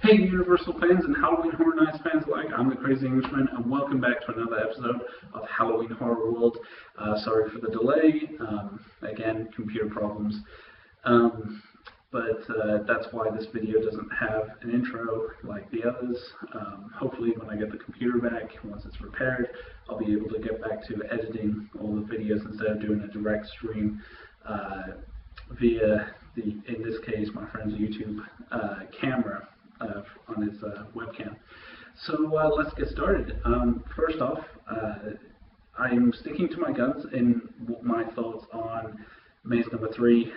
Hey Universal fans and Halloween Horror Nights fans alike, I'm the Crazy Englishman and welcome back to another episode of Halloween Horror World. Sorry for the delay, again, computer problems, but that's why this video doesn't have an intro like the others. Hopefully when I get the computer back, once it's repaired, I'll be able to get back to editing all the videos instead of doing a direct stream via in this case, my friend's YouTube camera on his webcam. So let's get started. First off, I'm sticking to my guns in my thoughts on maze number 3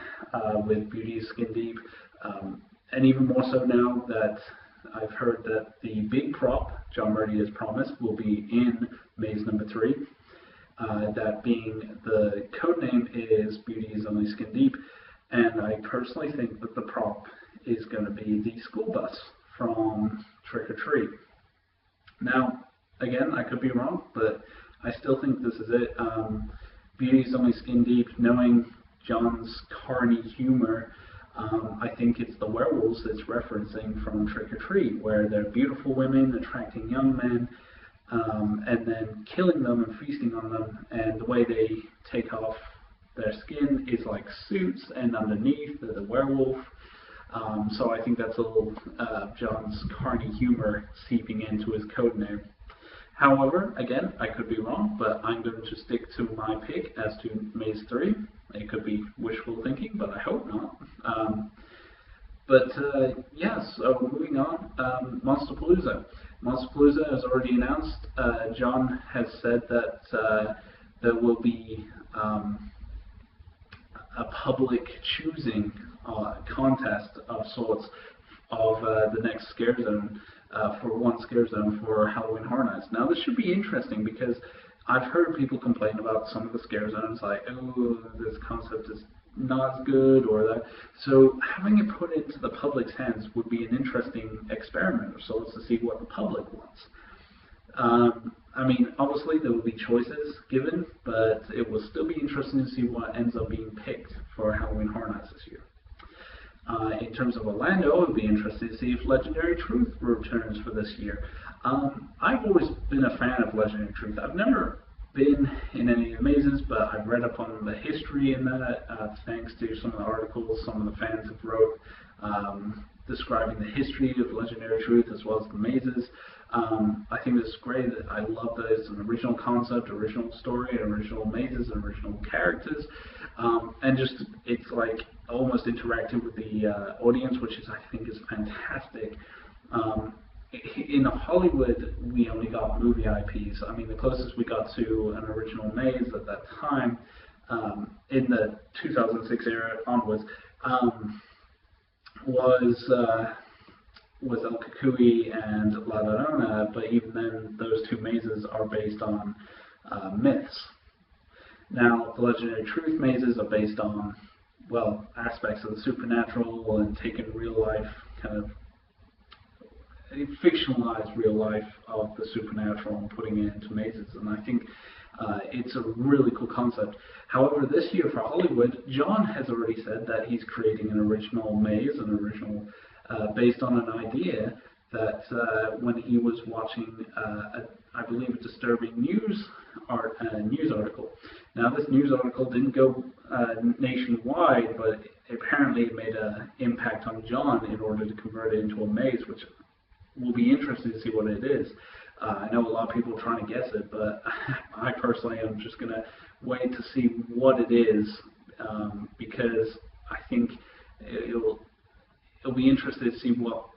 with Beauty is Skin Deep, and even more so now that I've heard that the big prop John Murdy has promised will be in maze number 3. That being the code name is Beauty is Only Skin Deep, and I personally think that the prop is going to be the school bus from Trick or Treat. Now, again, I could be wrong, but I still think this is it. Beauty's Only Skin Deep, knowing John's carny humor, I think it's the werewolves it's referencing from Trick or Treat, where they're beautiful women attracting young men, and then killing them and feasting on them, and the way they take off their skin is like suits, and underneath they're the werewolf. So I think that's a little John's carny humor seeping into his code name. However, again, I could be wrong, but I'm going to stick to my pick as to Maze 3. It could be wishful thinking, but I hope not. Yeah, so moving on, Monsterpalooza. Monsterpalooza has already announced. John has said that there will be a public choosing contest of sorts of the next scare zone, for one scare zone for Halloween Horror Nights. Now this should be interesting because I've heard people complain about some of the scare zones, like, oh, this concept is not as good, or that. So having it put into the public's hands would be an interesting experiment of sorts to see what the public wants. I mean, obviously there will be choices given, but it will still be interesting to see what ends up being picked for Halloween Horror Nights this year. In terms of Orlando, it would be interesting to see if Legendary Truth returns for this year. I've always been a fan of Legendary Truth. I've never been in any of the mazes, but I've read up on the history in that, thanks to some of the articles some of the fans have wrote describing the history of Legendary Truth as well as the mazes. I think it's great. I love that it's an original concept, original story, original mazes, original characters, and just it's like almost interactive with the audience, which I think is fantastic. In Hollywood, we only got movie IPs. I mean, the closest we got to an original maze at that time, in the 2006 era onwards, was El Cucuy and La Llorona, but even then, those two mazes are based on myths. Now, the Legendary Truth mazes are based on, well, aspects of the supernatural and taking real life, kind of fictionalized real life of the supernatural and putting it into mazes, and I think it's a really cool concept. However, this year for Hollywood, John has already said that he's creating an original maze, an original based on an idea that when he was watching, I believe, a disturbing news article. Now, this news article didn't go nationwide, but apparently it made an impact on John in order to convert it into a maze, which will be interesting to see what it is. I know a lot of people are trying to guess it, but I personally am just going to wait to see what it is, because I think it'll be interesting to see what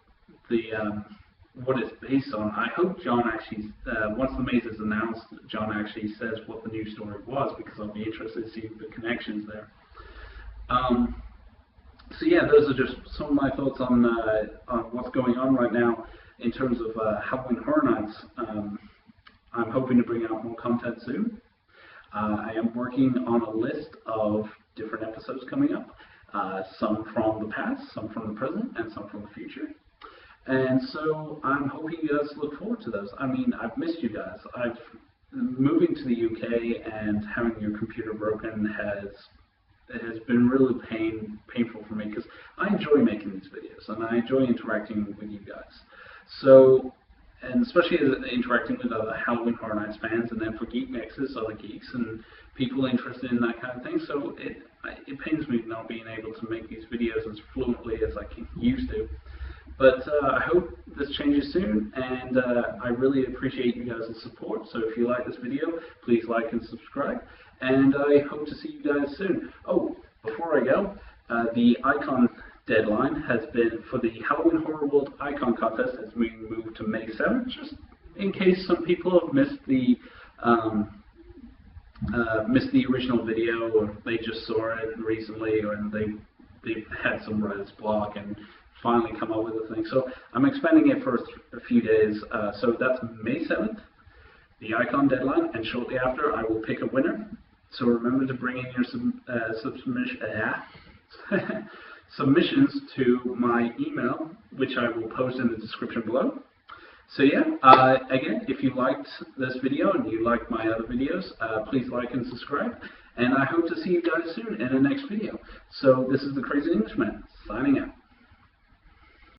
it's based on. I hope John actually, once the maze is announced, John actually says what the news story was, because I'll be interested to see the connections there. So yeah, those are just some of my thoughts on what's going on right now in terms of Halloween Horror Nights. I'm hoping to bring out more content soon. I am working on a list of different episodes coming up, some from the past, some from the present, and some from the future. And so I'm hoping you guys look forward to those. I mean, I've missed you guys. Moving to the UK and having your computer broken has has been really painful for me, because I enjoy making these videos and I enjoy interacting with you guys. So, and especially interacting with other Halloween Horror Nights fans, and then for geek mixes, other geeks and people interested in that kind of thing. So it pains me not being able to make these videos as fluently as I used to. But I hope this changes soon, and I really appreciate you guys' support. So if you like this video, please like and subscribe, and I hope to see you guys soon. Oh, before I go, the icon deadline has been for the Halloween Horror World Icon Contest has been moved to May 7th, just in case some people have missed the original video, or they just saw it recently, or they've had some writer's block and finally come up with a thing. So I'm expanding it for a few days. So that's May 7th, the icon deadline, and shortly after I will pick a winner. So remember to bring in your submissions to my email, which I will post in the description below. So yeah, again, if you liked this video and you like my other videos, please like and subscribe. And I hope to see you guys soon in the next video. So this is the Crazy Englishman, signing out.